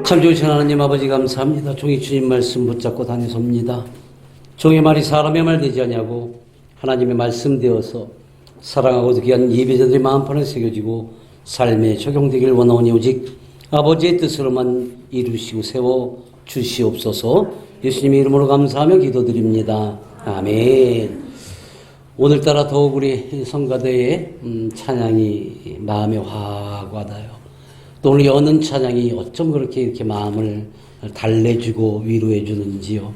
참 좋으신 하나님 아버지 감사합니다. 종이 주님 말씀 붙잡고 다니sob니다. 종의 말이 사람의 말 되지 않냐고 하나님의 말씀 되어서 사랑하고도 귀한 예배자들의 마음판에 새겨지고 삶에 적용되길 원하오니 오직 아버지의 뜻으로만 이루시고 세워 주시옵소서. 예수님의 이름으로 감사하며 기도드립니다. 아멘. 오늘따라 더욱 우리 성가대의 찬양이 마음에 확 와닿아요. 또 오늘 여는 찬양이 어쩜 그렇게 이렇게 마음을 달래주고 위로해주는지요.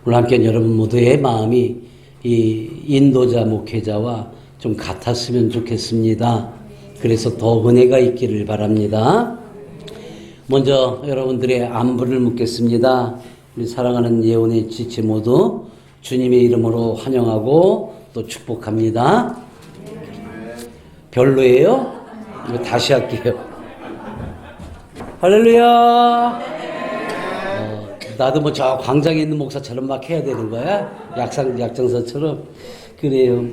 오늘 함께 여러분 모두의 마음이 이 인도자 목회자와 좀 같았으면 좋겠습니다. 그래서 더 은혜가 있기를 바랍니다. 먼저 여러분들의 안부를 묻겠습니다. 우리 사랑하는 예언의 지체 모두 주님의 이름으로 환영하고 또 축복합니다. 별로예요? 이거 다시 할게요. 할렐루야. 나도 뭐 저 광장에 있는 목사처럼 막 해야 되는 거야? 약정서처럼. 그래요.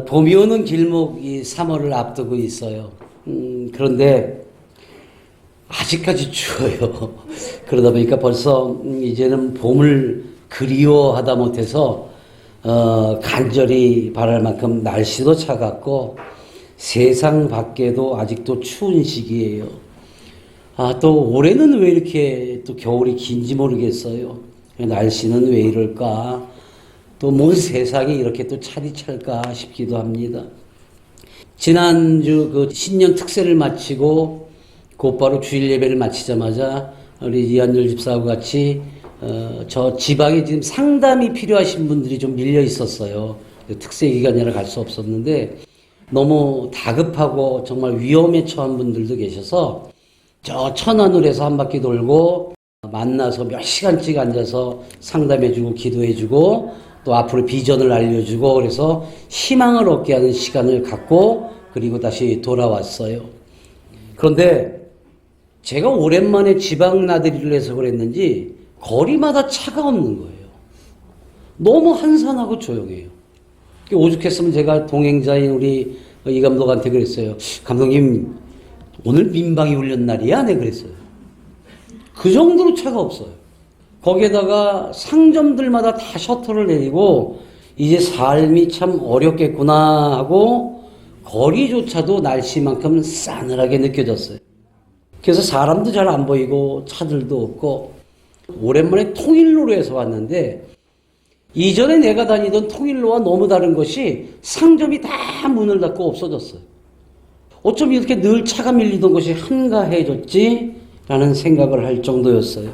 봄이 오는 길목이 3월을 앞두고 있어요. 그런데 아직까지 추워요. 그러다 보니까 벌써 이제는 봄을 그리워하다 못해서 간절히 바랄 만큼 날씨도 차갑고 세상 밖에도 아직도 추운 시기예요. 또 올해는 왜 이렇게 또 겨울이 긴지 모르겠어요. 날씨는 왜 이럴까? 또 뭔 세상이 이렇게 또 차디찰까 싶기도 합니다. 지난주 그 신년 특세를 마치고 곧바로 주일 예배를 마치자마자 우리 이한열 집사하고 같이 저 지방에 지금 상담이 필요하신 분들이 좀 밀려 있었어요. 특세 기간이라 갈 수 없었는데 너무 다급하고 정말 위험에 처한 분들도 계셔서 저 천안으로 한 바퀴 돌고 만나서 몇 시간씩 앉아서 상담해주고 기도해주고 또 앞으로 비전을 알려주고 그래서 희망을 얻게 하는 시간을 갖고 그리고 다시 돌아왔어요. 그런데 제가 오랜만에 지방 나들이를 해서 그랬는지 거리마다 차가 없는 거예요. 너무 한산하고 조용해요. 오죽했으면 제가 동행자인 우리 이 감독한테 그랬어요. 감독님 오늘 민방위 훈련 날이야? 네, 그랬어요. 그 정도로 차가 없어요. 거기에다가 상점들마다 다 셔터를 내리고 이제 삶이 참 어렵겠구나 하고 거리조차도 날씨만큼 싸늘하게 느껴졌어요. 그래서 사람도 잘 안 보이고 차들도 없고 오랜만에 통일로에서 왔는데 이전에 내가 다니던 통일로와 너무 다른 것이 상점이 다 문을 닫고 없어졌어요. 어쩜 이렇게 늘 차가 밀리던 것이 한가해졌지? 라는 생각을 할 정도였어요.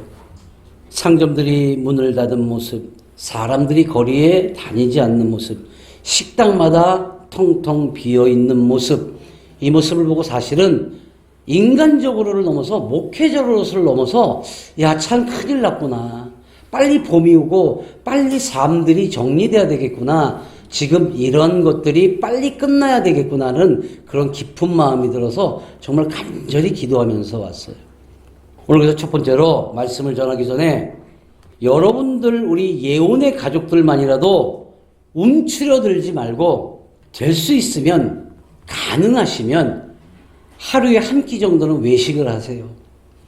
상점들이 문을 닫은 모습, 사람들이 거리에 다니지 않는 모습, 식당마다 텅텅 비어있는 모습, 이 모습을 보고 사실은 인간적으로를 넘어서 목회적으로를 넘어서 야, 참 큰일 났구나. 빨리 봄이 오고 빨리 삶들이 정리돼야 되겠구나. 지금 이런 것들이 빨리 끝나야 되겠구나는 그런 깊은 마음이 들어서 정말 간절히 기도하면서 왔어요. 오늘 그래서 첫 번째로 말씀을 전하기 전에 여러분들 우리 예언의 가족들만이라도 움츠려들지 말고 될 수 있으면 가능하시면 하루에 한 끼 정도는 외식을 하세요.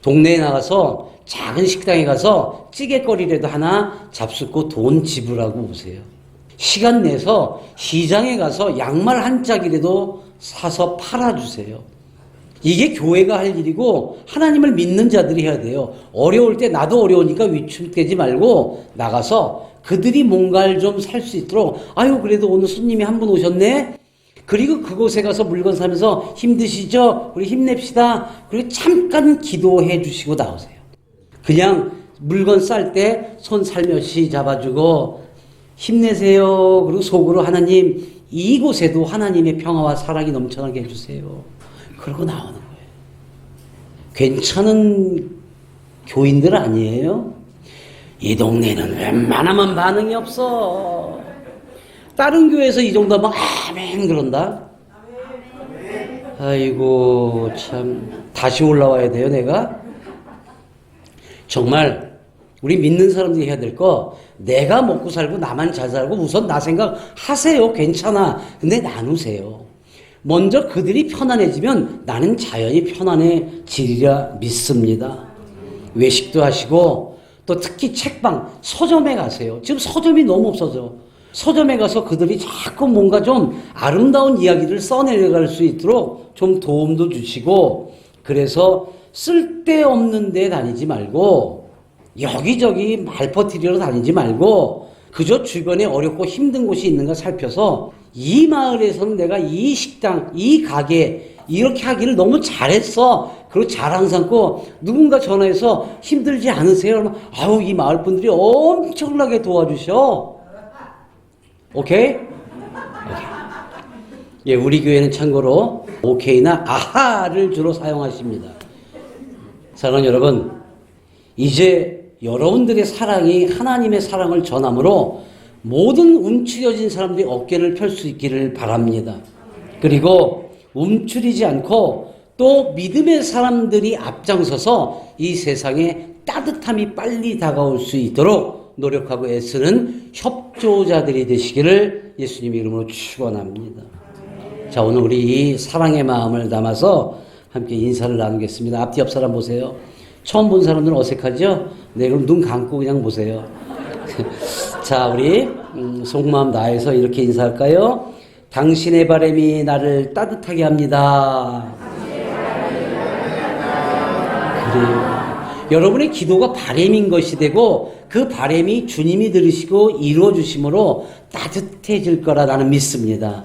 동네에 나가서 작은 식당에 가서 찌개거리라도 하나 잡숫고 돈 지불하고 오세요. 시간 내서 시장에 가서 양말 한 짝이라도 사서 팔아주세요. 이게 교회가 할 일이고 하나님을 믿는 자들이 해야 돼요. 어려울 때 나도 어려우니까 위축되지 말고 나가서 그들이 뭔가를 좀 살 수 있도록 아유 그래도 오늘 손님이 한 분 오셨네. 그리고 그곳에 가서 물건 사면서 힘드시죠? 우리 힘냅시다. 그리고 잠깐 기도해 주시고 나오세요. 그냥 물건 쌀 때 손 살며시 잡아주고 힘내세요. 그리고 속으로 하나님 이곳에도 하나님의 평화와 사랑이 넘쳐나게 해주세요. 그러고 나오는 거예요. 괜찮은 교인들 아니에요? 이 동네는 웬만하면 반응이 없어. 다른 교회에서 이 정도 하면 아멘 그런다. 아이고 참 다시 올라와야 돼요 내가. 정말 우리 믿는 사람들이 해야 될 거 내가 먹고 살고 나만 잘 살고 우선 나 생각하세요. 괜찮아. 근데 나누세요. 먼저 그들이 편안해지면 나는 자연히 편안해지리라 믿습니다. 외식도 하시고 또 특히 책방, 서점에 가세요. 지금 서점이 너무 없어져. 서점에 가서 그들이 자꾸 뭔가 좀 아름다운 이야기를 써내려갈 수 있도록 좀 도움도 주시고 그래서 쓸데없는 데 다니지 말고 여기저기 말퍼뜨리러 다니지 말고 그저 주변에 어렵고 힘든 곳이 있는가 살펴서 이 마을에서는 내가 이 식당, 이 가게 이렇게 하기를 너무 잘했어. 그리고 자랑 삼고 누군가 전화해서 힘들지 않으세요? 그러면 아우 이 마을 분들이 엄청나게 도와주셔. 오케이? 오케이. 예, 우리 교회는 참고로 오케이나 아하를 주로 사용하십니다. 사랑하는 여러분, 이제 여러분들의 사랑이 하나님의 사랑을 전함으로 모든 움츠려진 사람들이 어깨를 펼 수 있기를 바랍니다. 그리고 움츠리지 않고 또 믿음의 사람들이 앞장서서 이 세상에 따뜻함이 빨리 다가올 수 있도록 노력하고 애쓰는 협조자들이 되시기를 예수님의 이름으로 축원합니다. 자, 오늘 우리 이 사랑의 마음을 담아서 함께 인사를 나누겠습니다. 앞뒤 옆 사람 보세요. 처음 본 사람들은 어색하죠? 네, 그럼 눈 감고 그냥 보세요. 자, 우리 속마음 다해서 이렇게 인사할까요? 당신의 바람이 나를 따뜻하게 합니다. 그래요. 여러분의 기도가 바람인 것이 되고 그 바람이 주님이 들으시고 이루어 주심으로 따뜻해질 거라 나는 믿습니다.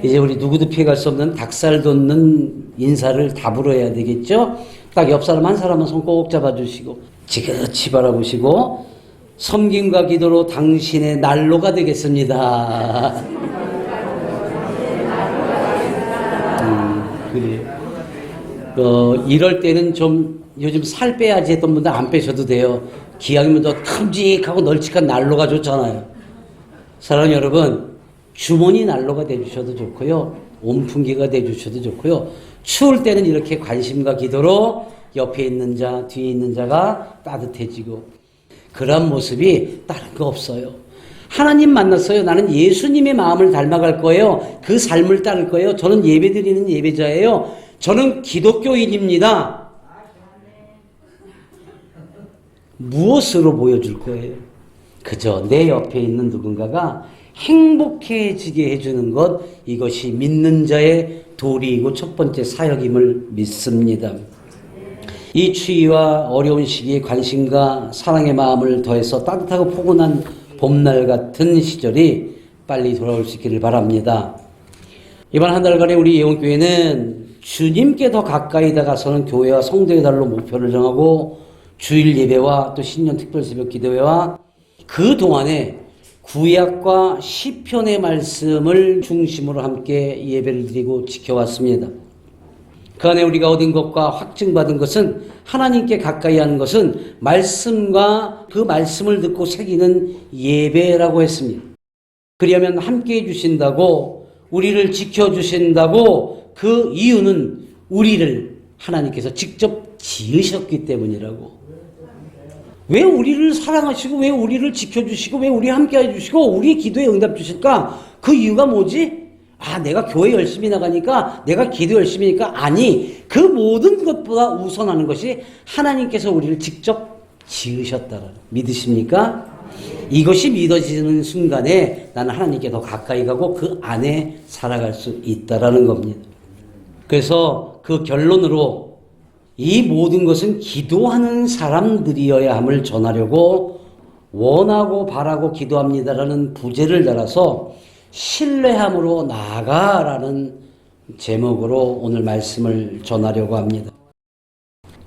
이제 우리 누구도 피해갈 수 없는 닭살 돋는 인사를 답으로 해야 되겠죠? 딱 옆 사람 한 사람은 손 꼭 잡아주시고 지그치 바라보시고 섬김과 기도로 당신의 난로가 되겠습니다. 그래요. 이럴 때는 좀 요즘 살 빼야지 했던 분들 안 빼셔도 돼요. 기왕이면 더 큼직하고 널찍한 난로가 좋잖아요. 사랑하는 여러분, 주머니 난로가 돼주셔도 좋고요. 온풍기가 돼주셔도 좋고요. 추울 때는 이렇게 관심과 기도로 옆에 있는 자, 뒤에 있는 자가 따뜻해지고 그런 모습이 다른 거 없어요. 하나님 만났어요. 나는 예수님의 마음을 닮아갈 거예요. 그 삶을 따를 거예요. 저는 예배드리는 예배자예요. 저는 기독교인입니다. 무엇으로 보여줄 거예요? 그저 내 옆에 있는 누군가가 행복해지게 해주는 것, 이것이 믿는 자의 도리이고 첫 번째 사역임을 믿습니다. 이 추위와 어려운 시기에 관심과 사랑의 마음을 더해서 따뜻하고 포근한 봄날 같은 시절이 빨리 돌아올 수 있기를 바랍니다. 이번 한 달간의 우리 예원교회는 주님께 더 가까이 다가서는 교회와 성도의 달로 목표를 정하고 주일 예배와 또 신년 특별 새벽 기도회와 그 동안에 구약과 시편의 말씀을 중심으로 함께 예배를 드리고 지켜왔습니다. 그 안에 우리가 얻은 것과 확증받은 것은 하나님께 가까이 하는 것은 말씀과 그 말씀을 듣고 새기는 예배라고 했습니다. 그리하면 함께 해주신다고 우리를 지켜주신다고 그 이유는 우리를 하나님께서 직접 지으셨기 때문이라고. 왜 우리를 사랑하시고 왜 우리를 지켜주시고 왜 우리 함께 해주시고 우리 기도에 응답 주실까? 그 이유가 뭐지? 내가 교회 열심히 나가니까 내가 기도 열심히 하니까 아니, 그 모든 것보다 우선하는 것이 하나님께서 우리를 직접 지으셨다는 믿으십니까? 이것이 믿어지는 순간에 나는 하나님께 더 가까이 가고 그 안에 살아갈 수 있다라는 겁니다. 그래서 그 결론으로 이 모든 것은 기도하는 사람들이어야 함을 전하려고 원하고 바라고 기도합니다라는 부제를 달아서 신뢰함으로 나아가라는 제목으로 오늘 말씀을 전하려고 합니다.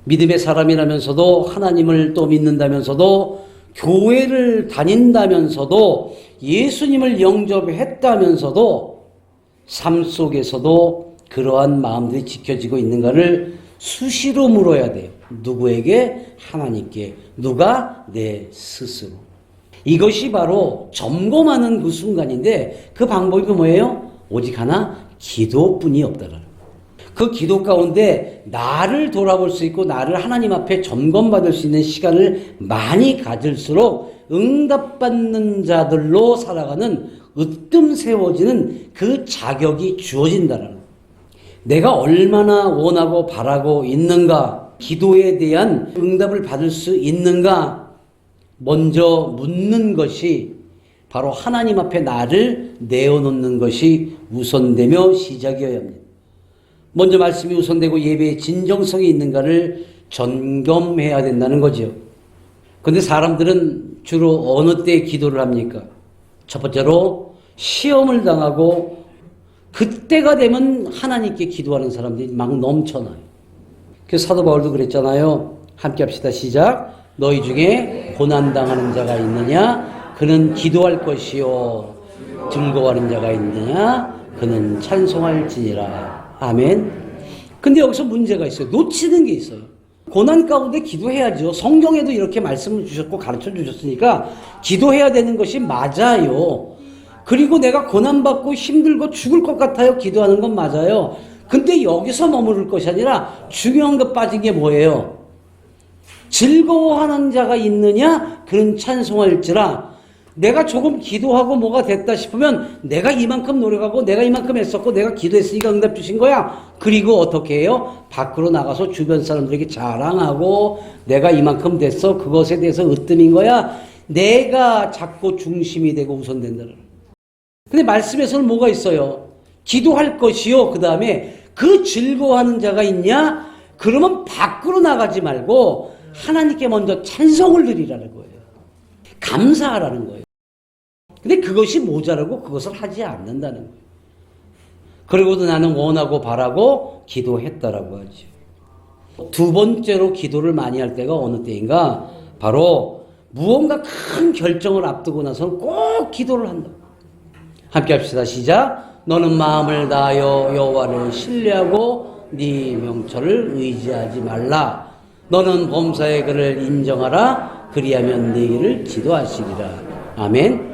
믿음의 사람이라면서도 하나님을 또 믿는다면서도 교회를 다닌다면서도 예수님을 영접했다면서도 삶 속에서도 그러한 마음들이 지켜지고 있는가를 수시로 물어야 돼요. 누구에게? 하나님께. 누가? 내 스스로. 이것이 바로 점검하는 그 순간인데 그 방법이 뭐예요? 오직 하나, 기도뿐이 없다라는 거예요. 그 기도 가운데 나를 돌아볼 수 있고 나를 하나님 앞에 점검받을 수 있는 시간을 많이 가질수록 응답받는 자들로 살아가는 으뜸 세워지는 그 자격이 주어진다는 거예요. 내가 얼마나 원하고 바라고 있는가, 기도에 대한 응답을 받을 수 있는가 먼저 묻는 것이 바로 하나님 앞에 나를 내어놓는 것이 우선되며 시작이어야 합니다. 먼저 말씀이 우선되고 예배의 진정성이 있는가를 점검해야 된다는 거죠. 그런데 사람들은 주로 어느 때 기도를 합니까? 첫 번째로 시험을 당하고 그때가 되면 하나님께 기도하는 사람들이 막 넘쳐나요. 그래서 사도 바울도 그랬잖아요. 함께 합시다. 시작. 너희 중에 고난당하는 자가 있느냐? 그는 기도할 것이요. 즐거워하는 자가 있느냐? 그는 찬송할지니라. 아멘. 근데 여기서 문제가 있어요. 놓치는 게 있어요. 고난 가운데 기도해야죠. 성경에도 이렇게 말씀을 주셨고 가르쳐 주셨으니까 기도해야 되는 것이 맞아요. 그리고 내가 고난받고 힘들고 죽을 것 같아요. 기도하는 건 맞아요. 근데 여기서 머무를 것이 아니라 중요한 것 빠진 게 뭐예요? 즐거워하는 자가 있느냐? 그는 찬송할지라. 내가 조금 기도하고 뭐가 됐다 싶으면 내가 이만큼 노력하고 내가 이만큼 했었고 내가 기도했으니까 응답 주신 거야. 그리고 어떻게 해요? 밖으로 나가서 주변 사람들에게 자랑하고 내가 이만큼 됐어. 그것에 대해서 으뜸인 거야. 내가 자꾸 중심이 되고 우선된다는 거예요. 근데 말씀에서는 뭐가 있어요? 기도할 것이요. 그 다음에 그 즐거워하는 자가 있냐? 그러면 밖으로 나가지 말고 하나님께 먼저 찬송을 드리라는 거예요. 감사하라는 거예요. 근데 그것이 모자라고 그것을 하지 않는다는 거예요. 그리고도 나는 원하고 바라고 기도했다라고 하죠. 두 번째로 기도를 많이 할 때가 어느 때인가? 바로 무언가 큰 결정을 앞두고 나서는 꼭 기도를 한다. 함께 합시다. 시작. 너는 마음을 다하여 여호와를 신뢰하고 네 명철을 의지하지 말라. 너는 범사의 그를 인정하라. 그리하면 네 길을 지도하시리라. 아멘.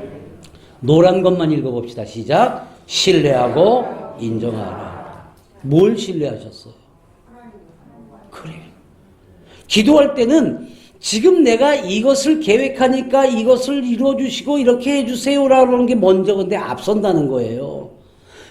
노란 것만 읽어봅시다. 시작. 신뢰하고 인정하라. 뭘 신뢰하셨어요? 그래. 기도할 때는 지금 내가 이것을 계획하니까 이것을 이루어주시고 이렇게 해주세요라는 게 먼저 근데 앞선다는 거예요.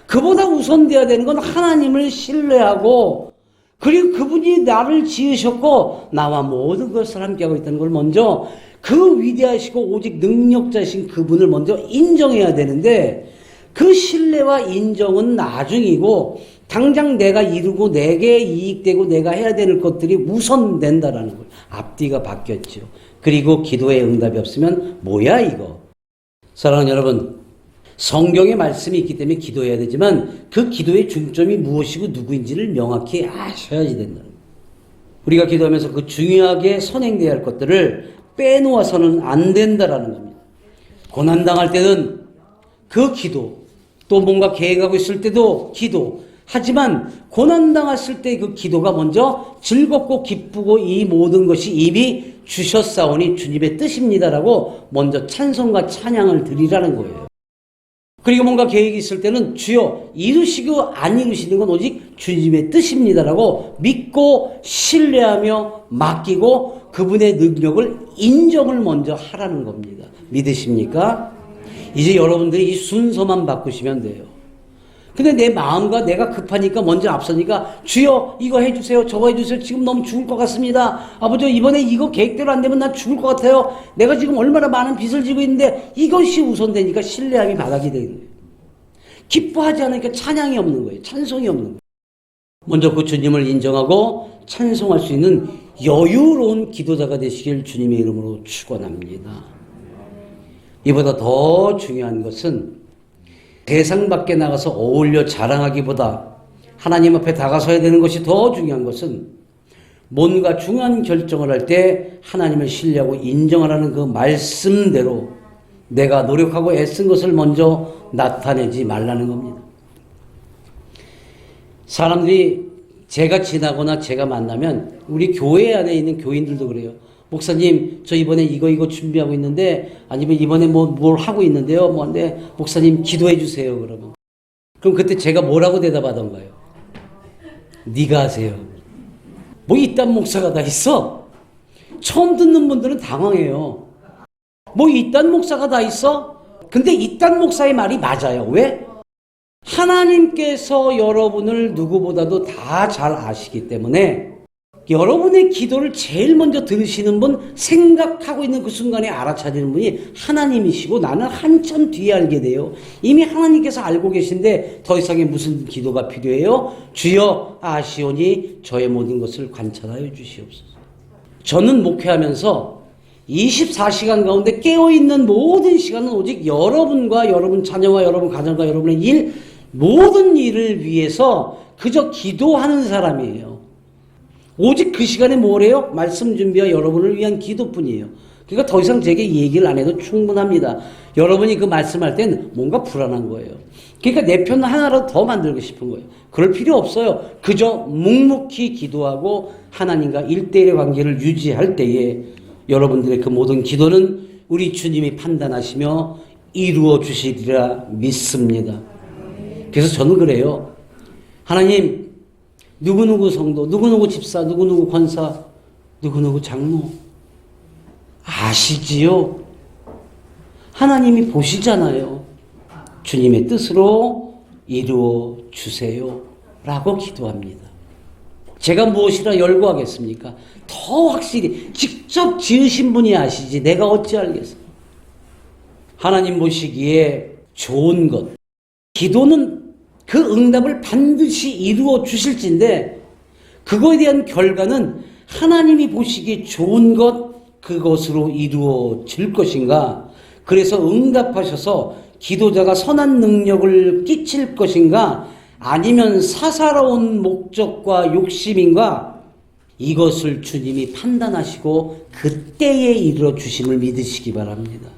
그보다 우선돼야 되는 건 하나님을 신뢰하고 그리고 그분이 나를 지으셨고 나와 모든 것을 함께하고 있다는 걸 먼저 그 위대하시고 오직 능력자신 그분을 먼저 인정해야 되는데 그 신뢰와 인정은 나중이고 당장 내가 이루고 내게 이익되고 내가 해야 되는 것들이 우선된다라는 거예요. 앞뒤가 바뀌었죠. 그리고 기도에 응답이 없으면 뭐야 이거. 사랑하는 여러분, 성경의 말씀이 있기 때문에 기도해야 되지만 그 기도의 중점이 무엇이고 누구인지를 명확히 아셔야지 된다는 거예요. 우리가 기도하면서 그 중요하게 선행돼야 할 것들을 빼놓아서는 안 된다라는 겁니다. 고난당할 때는 그 기도, 또 뭔가 계획하고 있을 때도 기도. 하지만 고난당했을 때 그 기도가 먼저 즐겁고 기쁘고 이 모든 것이 이미 주셨사오니 주님의 뜻입니다라고 먼저 찬송과 찬양을 드리라는 거예요. 그리고 뭔가 계획이 있을 때는 주여 이루시고 안 이루시는 건 오직 주님의 뜻입니다라고 믿고 신뢰하며 맡기고 그분의 능력을 인정을 먼저 하라는 겁니다. 믿으십니까? 이제 여러분들이 이 순서만 바꾸시면 돼요. 근데 내 마음과 내가 급하니까 먼저 앞서니까 주여 이거 해주세요 저거 해주세요 지금 너무 죽을 것 같습니다. 아버지 이번에 이거 계획대로 안 되면 난 죽을 것 같아요. 내가 지금 얼마나 많은 빚을 지고 있는데 이것이 우선되니까 신뢰함이 바닥이 되는 거예요. 기뻐하지 않으니까 찬양이 없는 거예요. 찬송이 없는 거예요. 먼저 그 주님을 인정하고 찬송할 수 있는 여유로운 기도자가 되시길 주님의 이름으로 축원합니다. 이보다 더 중요한 것은 세상 밖에 나가서 어울려 자랑하기보다 하나님 앞에 다가서야 되는 것이 더 중요한 것은 뭔가 중요한 결정을 할 때 하나님을 신뢰하고 인정하라는 그 말씀대로 내가 노력하고 애쓴 것을 먼저 나타내지 말라는 겁니다. 사람들이 제가 지나거나 제가 만나면 우리 교회 안에 있는 교인들도 그래요. 목사님 저 이번에 이거 준비하고 있는데 아니면 이번에 뭘 하고 있는데요. 근데 목사님 기도해 주세요. 그러면 그럼 그때 제가 뭐라고 대답하던가요? 네가 하세요. 뭐 이딴 목사가 다 있어? 처음 듣는 분들은 당황해요. 뭐 이딴 목사가 다 있어? 근데 이딴 목사의 말이 맞아요. 왜? 하나님께서 여러분을 누구보다도 다 잘 아시기 때문에 여러분의 기도를 제일 먼저 들으시는 분, 생각하고 있는 그 순간에 알아차리는 분이 하나님이시고 나는 한참 뒤에 알게 돼요. 이미 하나님께서 알고 계신데 더 이상의 무슨 기도가 필요해요? 주여 아시오니 저의 모든 것을 관찰하여 주시옵소서. 저는 목회하면서 24시간 가운데 깨어있는 모든 시간은 오직 여러분과 여러분 자녀와 여러분 가정과 여러분의 일, 모든 일을 위해서 그저 기도하는 사람이에요. 오직 그 시간에 뭐래요? 말씀 준비와 여러분을 위한 기도뿐이에요. 그러니까 더 이상 제게 얘기를 안 해도 충분합니다. 여러분이 그 말씀할 땐 뭔가 불안한 거예요. 그러니까 내 편 하나라도 더 만들고 싶은 거예요. 그럴 필요 없어요. 그저 묵묵히 기도하고 하나님과 1대1의 관계를 유지할 때에 여러분들의 그 모든 기도는 우리 주님이 판단하시며 이루어 주시리라 믿습니다. 그래서 저는 그래요. 하나님 누구누구 성도, 누구누구 집사, 누구누구 권사, 누구누구 장로 아시지요? 하나님이 보시잖아요. 주님의 뜻으로 이루어 주세요 라고 기도합니다. 제가 무엇이라 열거하겠습니까? 더 확실히 직접 지으신 분이 아시지 내가 어찌 알겠어. 하나님 보시기에 좋은 것, 기도는 그 응답을 반드시 이루어 주실진데 그거에 대한 결과는 하나님이 보시기에 좋은 것, 그것으로 이루어질 것인가, 그래서 응답하셔서 기도자가 선한 능력을 끼칠 것인가, 아니면 사사로운 목적과 욕심인가, 이것을 주님이 판단하시고 그때에 이르러 주심을 믿으시기 바랍니다.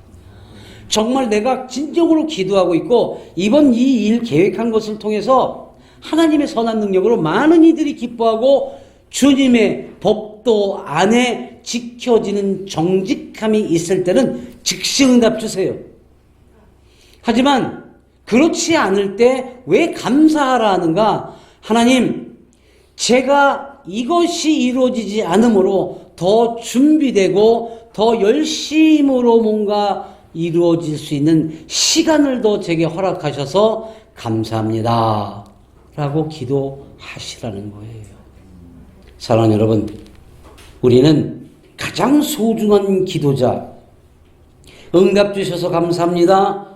정말 내가 진정으로 기도하고 있고 이번 이 일 계획한 것을 통해서 하나님의 선한 능력으로 많은 이들이 기뻐하고 주님의 법도 안에 지켜지는 정직함이 있을 때는 즉시 응답 주세요. 하지만 그렇지 않을 때 왜 감사하라 하는가? 하나님, 제가 이것이 이루어지지 않으므로 더 준비되고 더 열심으로 뭔가 이루어질 수 있는 시간을 더 제게 허락하셔서 감사합니다 라고 기도하시라는 거예요. 사랑하는 여러분, 우리는 가장 소중한 기도자, 응답 주셔서 감사합니다,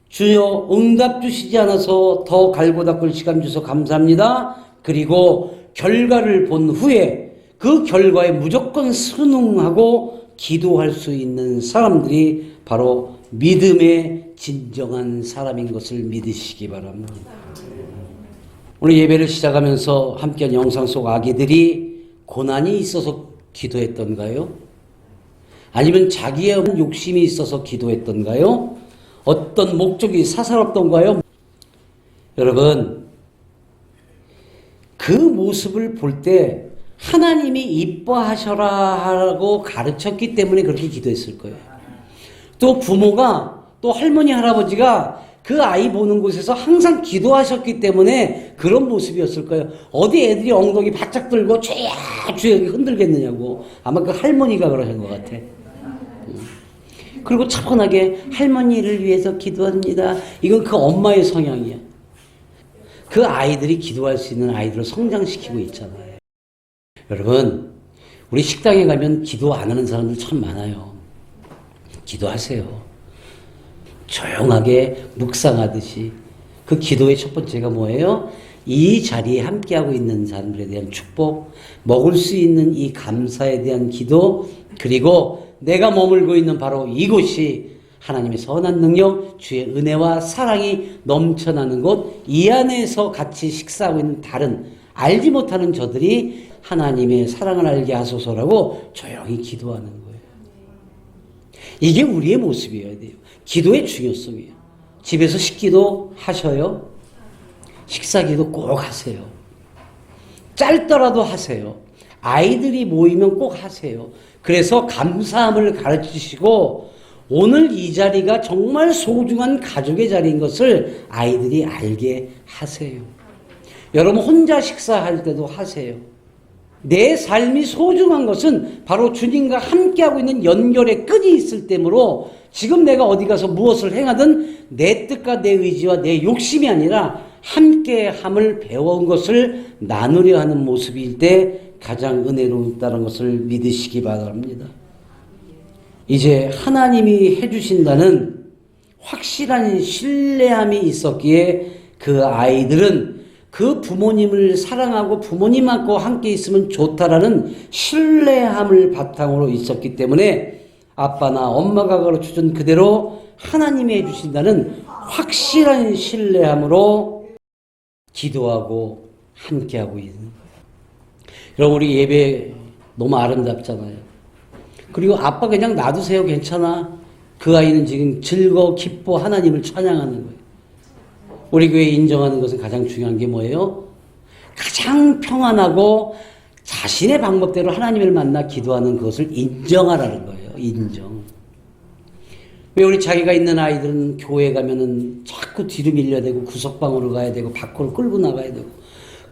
주여 응답 주시지 않아서 더 갈고 닦을 시간 주셔서 감사합니다, 그리고 결과를 본 후에 그 결과에 무조건 순응하고 기도할 수 있는 사람들이 바로 믿음의 진정한 사람인 것을 믿으시기 바랍니다. 오늘 예배를 시작하면서 함께한 영상 속 아기들이 고난이 있어서 기도했던가요? 아니면 자기의 욕심이 있어서 기도했던가요? 어떤 목적이 사사롭던가요? 여러분, 그 모습을 볼 때 하나님이 이뻐하셔라 하고 가르쳤기 때문에 그렇게 기도했을 거예요. 또 부모가, 또 할머니 할아버지가 그 아이 보는 곳에서 항상 기도하셨기 때문에 그런 모습이었을 거예요. 어디 애들이 엉덩이 바짝 들고 죄야 죄야 흔들겠느냐고. 아마 그 할머니가 그러신 것 같아. 그리고 차분하게 할머니를 위해서 기도합니다. 이건 그 엄마의 성향이야. 그 아이들이 기도할 수 있는 아이들을 성장시키고 있잖아요. 여러분, 우리 식당에 가면 기도 안 하는 사람들 참 많아요. 기도하세요. 조용하게 묵상하듯이. 그 기도의 첫 번째가 뭐예요? 이 자리에 함께하고 있는 사람들에 대한 축복, 먹을 수 있는 이 감사에 대한 기도, 그리고 내가 머물고 있는 바로 이곳이 하나님의 선한 능력, 주의 은혜와 사랑이 넘쳐나는 곳, 이 안에서 같이 식사하고 있는 다른 알지 못하는 저들이 하나님의 사랑을 알게 하소서라고 조용히 기도하는 거예요. 이게 우리의 모습이어야 돼요. 기도의 중요성이에요. 집에서 식기도 하셔요. 식사기도 꼭 하세요. 짧더라도 하세요. 아이들이 모이면 꼭 하세요. 그래서 감사함을 가르치시고 오늘 이 자리가 정말 소중한 가족의 자리인 것을 아이들이 알게 하세요. 여러분 혼자 식사할 때도 하세요. 내 삶이 소중한 것은 바로 주님과 함께하고 있는 연결의 끈이 있을 때므로 지금 내가 어디 가서 무엇을 행하든 내 뜻과 내 의지와 내 욕심이 아니라 함께함을 배워온 것을 나누려 하는 모습일 때 가장 은혜롭다는 것을 믿으시기 바랍니다. 이제 하나님이 해주신다는 확실한 신뢰함이 있었기에 그 아이들은 그 부모님을 사랑하고 부모님하고 함께 있으면 좋다라는 신뢰함을 바탕으로 있었기 때문에 아빠나 엄마가 가르쳐준 그대로 하나님이 해주신다는 확실한 신뢰함으로 기도하고 함께하고 있는 거예요. 여러분 우리 예배 너무 아름답잖아요. 그리고 아빠 그냥 놔두세요 괜찮아. 그 아이는 지금 즐거워 기뻐 하나님을 찬양하는 거예요. 우리 교회에 인정하는 것은 가장 중요한 게 뭐예요? 가장 평안하고 자신의 방법대로 하나님을 만나 기도하는 것을 인정하라는 거예요. 인정. 왜 우리 자기가 있는 아이들은 교회 가면은 자꾸 뒤로 밀려야 되고 구석방으로 가야 되고 밖으로 끌고 나가야 되고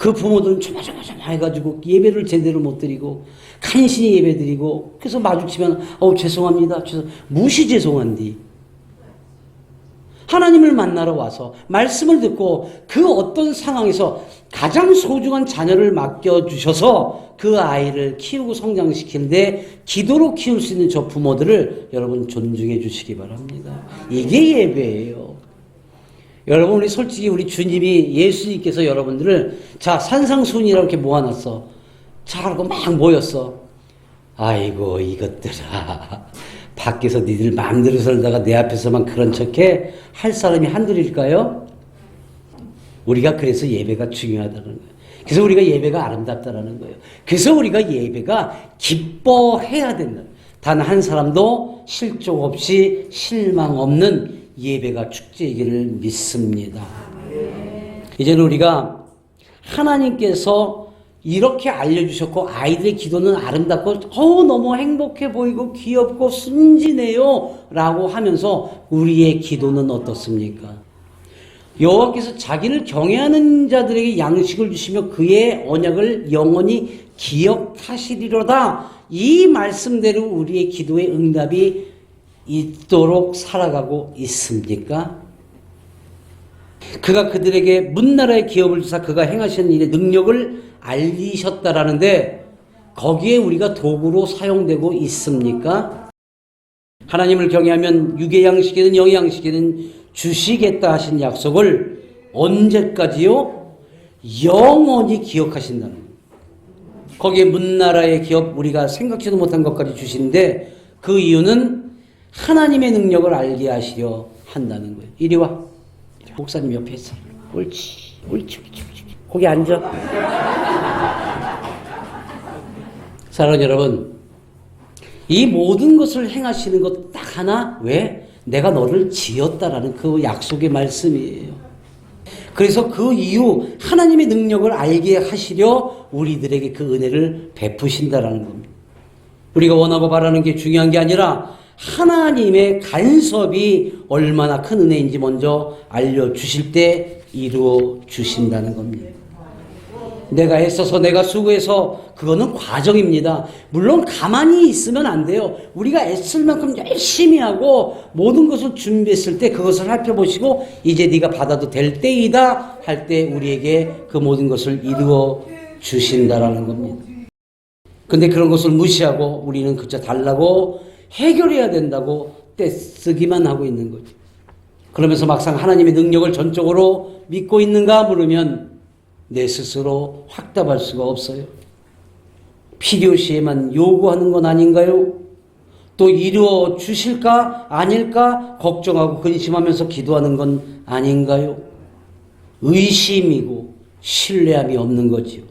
그 부모들은 조마조마조마 해가지고 예배를 제대로 못 드리고 간신히 예배 드리고 그래서 마주치면 죄송합니다. 무시 죄송한디. 하나님을 만나러 와서 말씀을 듣고 그 어떤 상황에서 가장 소중한 자녀를 맡겨주셔서 그 아이를 키우고 성장시키는데 기도로 키울 수 있는 저 부모들을 여러분 존중해 주시기 바랍니다. 이게 예배예요. 여러분 우리 솔직히 우리 주님이 예수님께서 여러분들을 자 산상순이라고 이렇게 모아놨어. 자 그러고 막 모였어. 아이고 이것들아. 밖에서 니들 마음대로 살다가 내 앞에서만 그런 척해 할 사람이 한둘일까요? 우리가 그래서 예배가 중요하다는 거예요. 그래서 우리가 예배가 아름답다라는 거예요. 그래서 우리가 예배가 기뻐해야 된다. 단 한 사람도 실족 없이 실망 없는 예배가 축제이기를 믿습니다. 이제는 우리가 하나님께서 이렇게 알려주셨고 아이들의 기도는 아름답고 너무 행복해 보이고 귀엽고 순진해요 라고 하면서 우리의 기도는 어떻습니까? 여호와께서 자기를 경외하는 자들에게 양식을 주시며 그의 언약을 영원히 기억하시리로다. 이 말씀대로 우리의 기도의 응답이 있도록 살아가고 있습니까? 그가 그들에게 문나라의 기업을 주사 그가 행하시는 일의 능력을 알리셨다라는데 거기에 우리가 도구로 사용되고 있습니까? 하나님을 경외하면 육의 양식이든 영의 양식이든 주시겠다 하신 약속을 언제까지요? 영원히 기억하신다는 거예요. 거기에 문나라의 기업 우리가 생각지도 못한 것까지 주시는데 그 이유는 하나님의 능력을 알게 하시려 한다는 거예요. 이리 와. 목사님 옆에 있어. 옳지. 거기 앉아. 사랑하는 여러분, 이 모든 것을 행하시는 것 딱 하나, 왜? 내가 너를 지었다라는 그 약속의 말씀이에요. 그래서 그 이유 하나님의 능력을 알게 하시려 우리들에게 그 은혜를 베푸신다라는 겁니다. 우리가 원하고 바라는 게 중요한 게 아니라 하나님의 간섭이 얼마나 큰 은혜인지 먼저 알려주실 때 이루어 주신다는 겁니다. 내가 애써서 내가 수고해서 그거는 과정입니다. 물론 가만히 있으면 안 돼요. 우리가 애쓸 만큼 열심히 하고 모든 것을 준비했을 때 그것을 살펴보시고 이제 네가 받아도 될 때이다 할 때 우리에게 그 모든 것을 이루어 주신다라는 겁니다. 근데 그런 것을 무시하고 우리는 그저 달라고 해결해야 된다고 떼쓰기만 하고 있는 거죠. 그러면서 막상 하나님의 능력을 전적으로 믿고 있는가 물으면 내 스스로 확답할 수가 없어요. 필요시에만 요구하는 건 아닌가요? 또 이루어 주실까 아닐까 걱정하고 근심하면서 기도하는 건 아닌가요? 의심이고 신뢰함이 없는 거지요.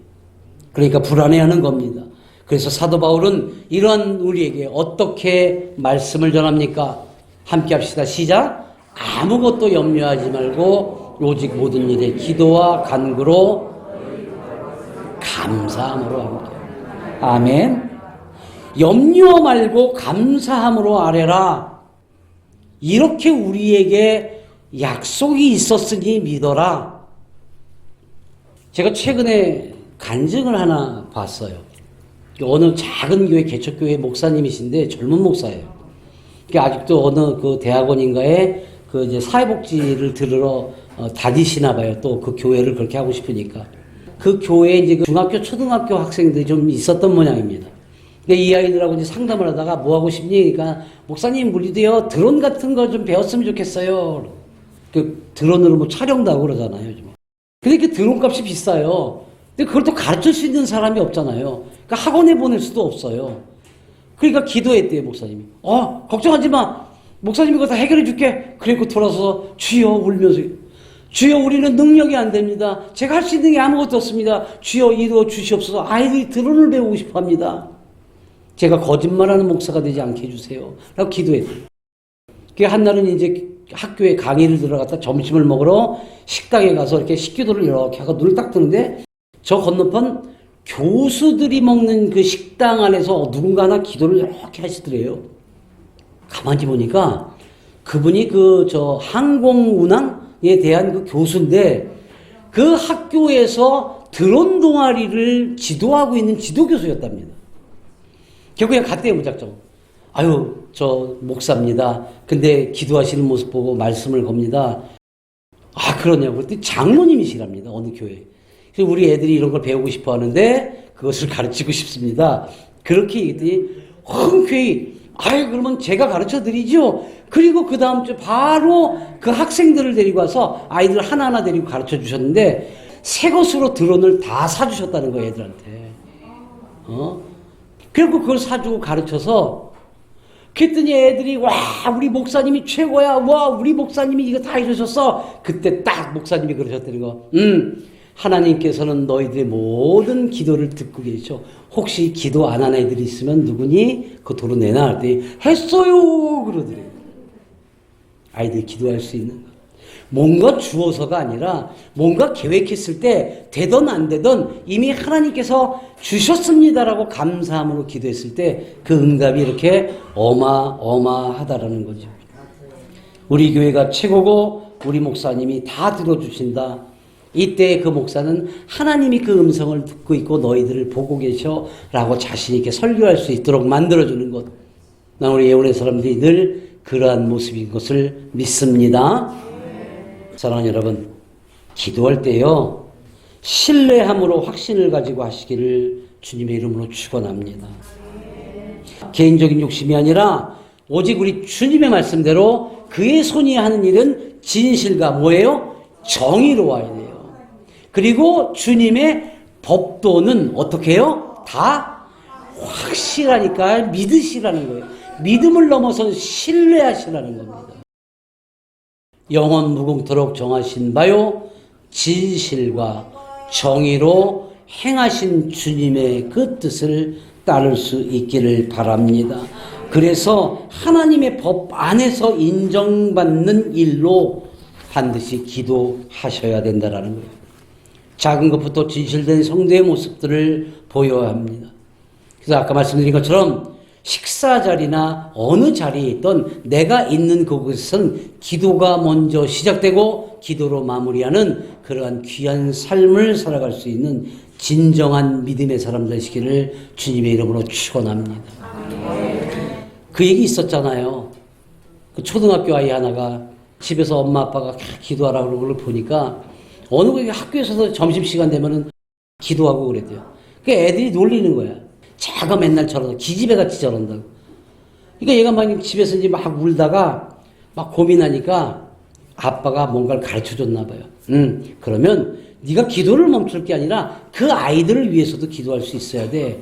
그러니까 불안해하는 겁니다. 그래서 사도 바울은 이러한 우리에게 어떻게 말씀을 전합니까? 함께 합시다. 시작. 아무것도 염려하지 말고 오직 모든 일에 기도와 간구로 감사함으로 함께. 아멘. 염려 말고 감사함으로 아뢰라. 이렇게 우리에게 약속이 있었으니 믿어라. 제가 최근에 간증을 하나 봤어요. 어느 작은 교회 개척교회 목사님이신데 젊은 목사예요. 아직도 어느 그 대학원인가에 그 이제 사회복지를 들으러 다니시나 봐요. 또 그 교회를 그렇게 하고 싶으니까. 그 교회에 이제 그 중학교, 초등학교 학생들이 좀 있었던 모양입니다. 그러니까 이 아이들하고 이제 상담을 하다가 뭐 하고 싶니? 그러니까 목사님 우리도요 드론 같은 거 좀 배웠으면 좋겠어요. 그 드론으로 뭐 촬영도 하고 그러잖아요. 요즘. 근데 그 드론 값이 비싸요. 근데 그걸 또 가르칠 수 있는 사람이 없잖아요. 그러니까 학원에 보낼 수도 없어요. 그러니까 기도했대요, 목사님이. 걱정하지 마. 목사님이 그거 다 해결해 줄게. 그리고 돌아서 주여 울면서 주여 우리는 능력이 안 됩니다. 제가 할 수 있는 게 아무것도 없습니다. 주여 이루어 주시옵소서. 아이들이 드론을 배우고 싶어 합니다. 제가 거짓말하는 목사가 되지 않게 해주세요. 라고 기도했대요. 그 한날은 이제 학교에 강의를 들어갔다 점심을 먹으러 식당에 가서 이렇게 식기도를 이렇게 하고 눈을 딱 뜨는데 저 건너편 교수들이 먹는 그 식당 안에서 누군가 하나 기도를 이렇게 하시더래요. 가만히 보니까 그분이 항공운항에 대한 그 교수인데 그 학교에서 드론 동아리를 지도하고 있는 지도교수였답니다. 결국에 갔대요, 무작정. 저 목사입니다. 근데 기도하시는 모습 보고 말씀을 겁니다. 그러냐고. 그랬더니 장로님이시랍니다, 어느 교회. 그래서 우리 애들이 이런 걸 배우고 싶어 하는데 그것을 가르치고 싶습니다. 그렇게 얘기했더니 흔쾌히 그러면 제가 가르쳐 드리죠. 그리고 그 다음 주 바로 그 학생들을 데리고 와서 아이들 하나하나 데리고 가르쳐 주셨는데 새 것으로 드론을 다 사주셨다는 거예요, 애들한테. 그리고 그걸 사주고 가르쳐서 그랬더니 애들이 우리 목사님이 최고야. 우리 목사님이 이거 다 해주셨어. 그때 딱 목사님이 그러셨다는 거. 하나님께서는 너희들의 모든 기도를 듣고 계셔. 혹시 기도 안 하는 애들이 있으면 누구니? 그 도로 내놔. 할 때 했어요. 그러더래요. 아이들이 기도할 수 있는 것. 뭔가 주어서가 아니라 뭔가 계획했을 때 되든 안 되든 이미 하나님께서 주셨습니다라고 감사함으로 기도했을 때 그 응답이 이렇게 어마어마하다라는 거죠. 우리 교회가 최고고 우리 목사님이 다 들어주신다. 이때 그 목사는 하나님이 그 음성을 듣고 있고 너희들을 보고 계셔 라고 자신 있게 설교할 수 있도록 만들어주는 것. 난 우리 예언의 사람들이 늘 그러한 모습인 것을 믿습니다. 사랑하는 여러분, 기도할 때요 신뢰함으로 확신을 가지고 하시기를 주님의 이름으로 축원합니다. 개인적인 욕심이 아니라 오직 우리 주님의 말씀대로 그의 손이 하는 일은 진실과 뭐예요? 정의로워야 돼요. 그리고 주님의 법도는 어떻게 해요? 다 확실하니까 믿으시라는 거예요. 믿음을 넘어서 신뢰하시라는 겁니다. 영원 무궁토록 정하신 바요 진실과 정의로 행하신 주님의 그 뜻을 따를 수 있기를 바랍니다. 그래서 하나님의 법 안에서 인정받는 일로 반드시 기도하셔야 된다는 거예요. 작은 것부터 진실된 성도의 모습들을 보여야 합니다. 그래서 아까 말씀드린 것처럼 식사 자리나 어느 자리에 있던 내가 있는 그곳은 기도가 먼저 시작되고 기도로 마무리하는 그러한 귀한 삶을 살아갈 수 있는 진정한 믿음의 사람 되시기를 주님의 이름으로 축원합니다. 그 얘기 있었잖아요. 그 초등학교 아이 하나가 집에서 엄마 아빠가 기도하라고 그러는 걸 보니까 어느 학교에서도 점심시간 되면은 기도하고 그랬대요. 그 애들이 놀리는 거야. 자가 맨날 저러다 기집애같이 저런다고. 그러니까 얘가 막 집에서 이제 막 울다가 막 고민하니까 아빠가 뭔가를 가르쳐 줬나 봐요. 그러면 네가 기도를 멈출 게 아니라 그 아이들을 위해서도 기도할 수 있어야 돼.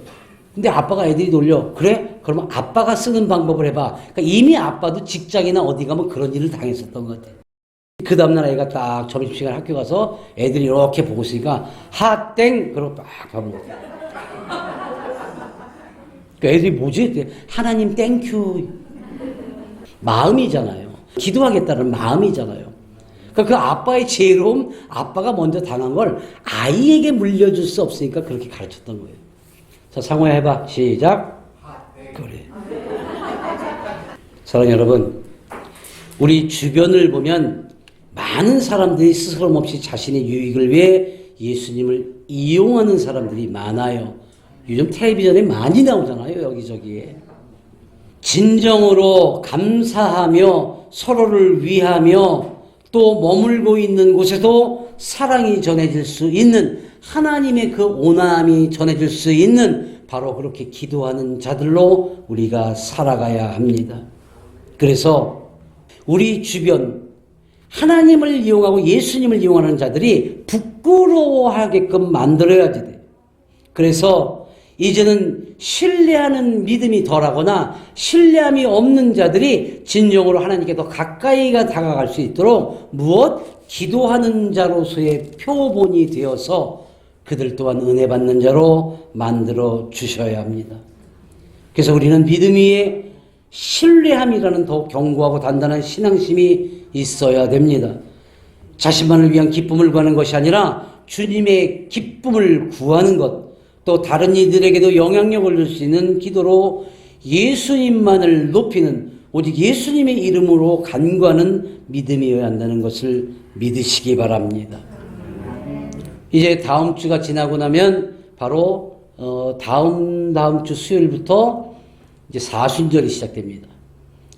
근데 아빠가 애들이 놀려. 그래? 그러면 아빠가 쓰는 방법을 해봐. 그러니까 이미 아빠도 직장이나 어디 가면 그런 일을 당했었던 것 같아. 그 다음날 애가 딱 점심시간 학교 가서 애들이 이렇게 보고 있으니까 하땡! 그러고 딱 가보고. 그러니까 애들이 뭐지? 하나님 땡큐. 마음이잖아요. 기도하겠다는 마음이잖아요. 그러니까 그 아빠의 지혜로움, 아빠가 먼저 당한 걸 아이에게 물려줄 수 없으니까 그렇게 가르쳤던 거예요. 자, 상호야 해봐. 시작. 그래. 사랑하는 여러분, 우리 주변을 보면 많은 사람들이 스스럼 없이 자신의 유익을 위해 예수님을 이용하는 사람들이 많아요. 요즘 텔레비전에 많이 나오잖아요, 여기저기에. 진정으로 감사하며 서로를 위하며 또 머물고 있는 곳에도 사랑이 전해질 수 있는 하나님의 그 온함이 전해질 수 있는 바로 그렇게 기도하는 자들로 우리가 살아가야 합니다. 그래서 우리 주변 하나님을 이용하고 예수님을 이용하는 자들이 부끄러워하게끔 만들어야지 돼. 그래서 이제는 신뢰하는 믿음이 덜하거나 신뢰함이 없는 자들이 진정으로 하나님께 더 가까이가 다가갈 수 있도록 무엇? 기도하는 자로서의 표본이 되어서 그들 또한 은혜 받는 자로 만들어 주셔야 합니다. 그래서 우리는 믿음 위에 신뢰함이라는 더욱 견고하고 단단한 신앙심이 있어야 됩니다. 자신만을 위한 기쁨을 구하는 것이 아니라 주님의 기쁨을 구하는 것, 또 다른 이들에게도 영향력을 줄 수 있는 기도로 예수님만을 높이는 오직 예수님의 이름으로 간구하는 믿음이어야 한다는 것을 믿으시기 바랍니다. 이제 다음 주가 지나고 나면 바로 다음 주 수요일부터 이제 사순절이 시작됩니다.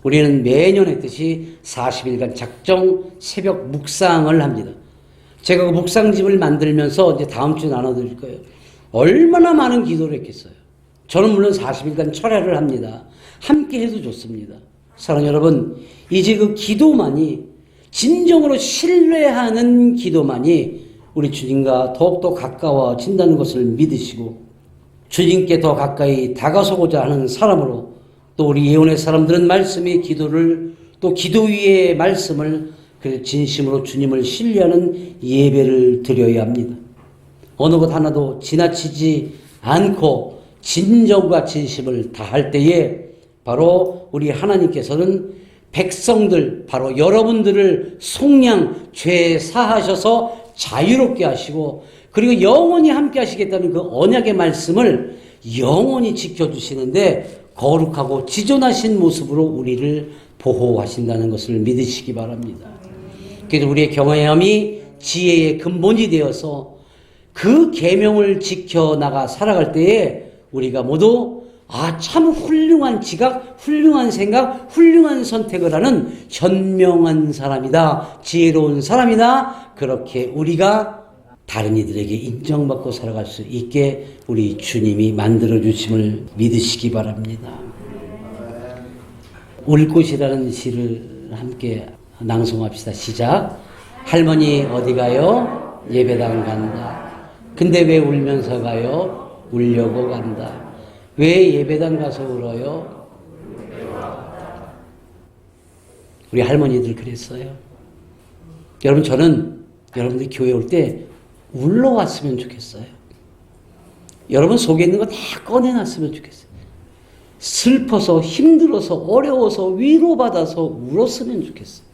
우리는 매년 했듯이 40일간 작정 새벽 묵상을 합니다. 제가 그 묵상집을 만들면서 이제 다음 주에 나눠드릴 거예요. 얼마나 많은 기도를 했겠어요. 저는 물론 40일간 철야를 합니다. 함께 해도 좋습니다. 사랑하는 여러분, 이제 그 기도만이 진정으로 신뢰하는 기도만이 우리 주님과 더욱더 가까워진다는 것을 믿으시고 주님께 더 가까이 다가서고자 하는 사람으로 또 우리 예언의 사람들은 말씀의 기도를 또 기도 위의 말씀을 진심으로 주님을 신뢰하는 예배를 드려야 합니다. 어느 것 하나도 지나치지 않고 진정과 진심을 다할 때에 바로 우리 하나님께서는 백성들, 바로 여러분들을 속량 죄 사하셔서 자유롭게 하시고 그리고 영원히 함께 하시겠다는 그 언약의 말씀을 영원히 지켜주시는데 거룩하고 지존하신 모습으로 우리를 보호하신다는 것을 믿으시기 바랍니다. 그래서 우리의 경외함이 지혜의 근본이 되어서 그 계명을 지켜나가 살아갈 때에 우리가 모두 참 훌륭한 지각, 훌륭한 생각, 훌륭한 선택을 하는 현명한 사람이다, 지혜로운 사람이다, 그렇게 우리가 다른 이들에게 인정받고 살아갈 수 있게 우리 주님이 만들어주심을 믿으시기 바랍니다. 울 곳이라는 시를 함께 낭송합시다. 시작. 할머니 어디 가요? 예배당 간다. 근데 왜 울면서 가요? 울려고 간다. 왜 예배당 가서 울어요? 우리 할머니들 그랬어요. 여러분, 저는 여러분들 교회 올 때 울러왔으면 좋겠어요. 여러분 속에 있는 거 다 꺼내놨으면 좋겠어요. 슬퍼서 힘들어서 어려워서 위로받아서 울었으면 좋겠어요.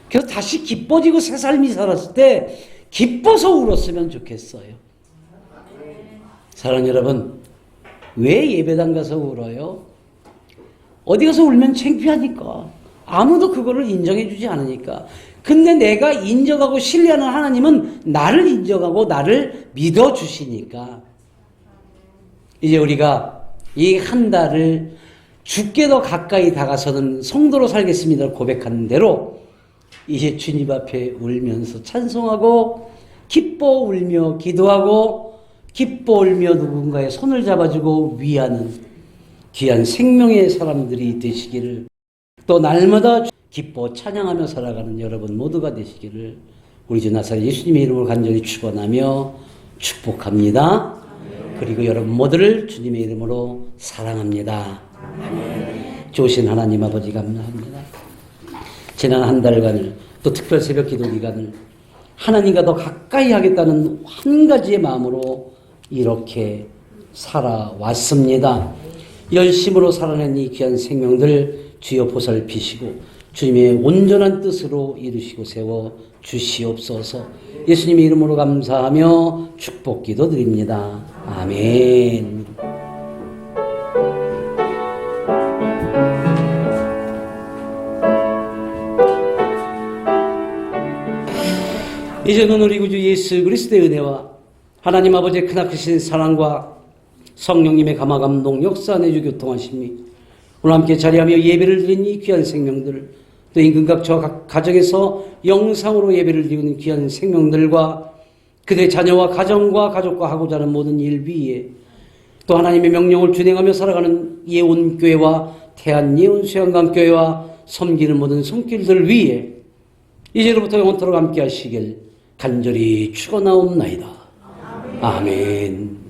그래서 다시 기뻐지고 새 삶이 살았을 때 기뻐서 울었으면 좋겠어요. 사랑하는 여러분, 왜 예배당 가서 울어요? 어디 가서 울면 창피하니까. 아무도 그거를 인정해 주지 않으니까. 근데 내가 인정하고 신뢰하는 하나님은 나를 인정하고 나를 믿어주시니까 이제 우리가 이 한 달을 주께 더 가까이 다가서는 성도로 살겠습니다 고백하는 대로 이제 주님 앞에 울면서 찬송하고 기뻐 울며 기도하고 기뻐 울며 누군가의 손을 잡아주고 위하는 귀한 생명의 사람들이 되시기를, 또 날마다 기뻐 찬양하며 살아가는 여러분 모두가 되시기를 우리 주 나사렛 예수님의 이름으로 간절히 축원하며 축복합니다. 그리고 여러분 모두를 주님의 이름으로 사랑합니다. 좋으신 하나님 아버지 감사합니다. 지난 한 달간을 또 특별 새벽 기도 기간을 하나님과 더 가까이 하겠다는 한 가지의 마음으로 이렇게 살아왔습니다. 열심으로 살아낸 이 귀한 생명들 주여 보살피시고 주님의 온전한 뜻으로 이루시고 세워 주시옵소서. 예수님의 이름으로 감사하며 축복 기도 드립니다. 아멘. 이제는 우리 구주 예수 그리스도의 은혜와 하나님 아버지의 크나크신 사랑과 성령님의 감화감동 역사 내주 교통하심이 오늘 함께 자리하며 예배를 드린 이 귀한 생명들, 또 인근각 저 가정에서 영상으로 예배를 드리는 귀한 생명들과 그들의 자녀와 가정과 가족과 하고자 하는 모든 일 위에 또 하나님의 명령을 준행하며 살아가는 예온교회와 태안예온수양강교회와 섬기는 모든 손길들 위에 이제로부터 영원토록 함께 하시길 간절히 축원하옵나이다. 아멘.